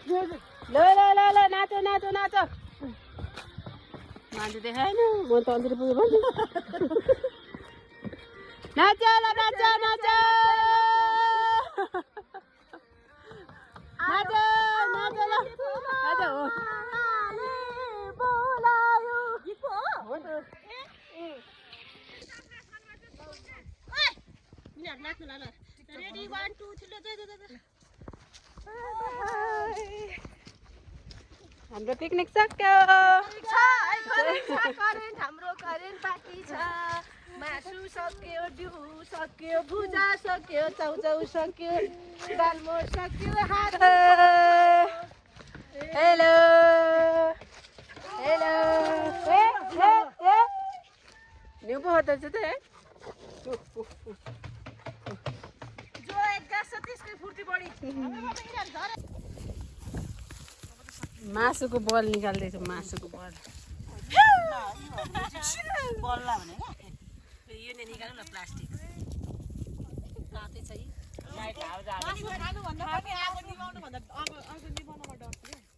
ल ल ल ल नाचो नाचो नाचो मान्छे देखाएन म त अन्तिर पुग्यो भन्छु नाच ल नाच नाच नाच नाच ल नाच हो रेडी 1 2 3 हाम्रो पिकनिक सक्यो हाम्रो करेन्ट बाँकी छ मासु सक्यो दिउ सक्यो भुजा सक्यो चाउचाउ सक्यो दालमोड सक्यो हेलो हेलो न्यू पो होता है जो एक गाछ छ त्यसकै फुर्ती बढी मासुको बल निकाल्दैछु मासुको बल बल्ला भने यो नै निकाल्नु न प्लास्टिक तातै छ यी लाइट हाउ जागा मासु खानु भन्दा पनि आगो निभाउनु भन्दा आगो निभाउनमा डर छ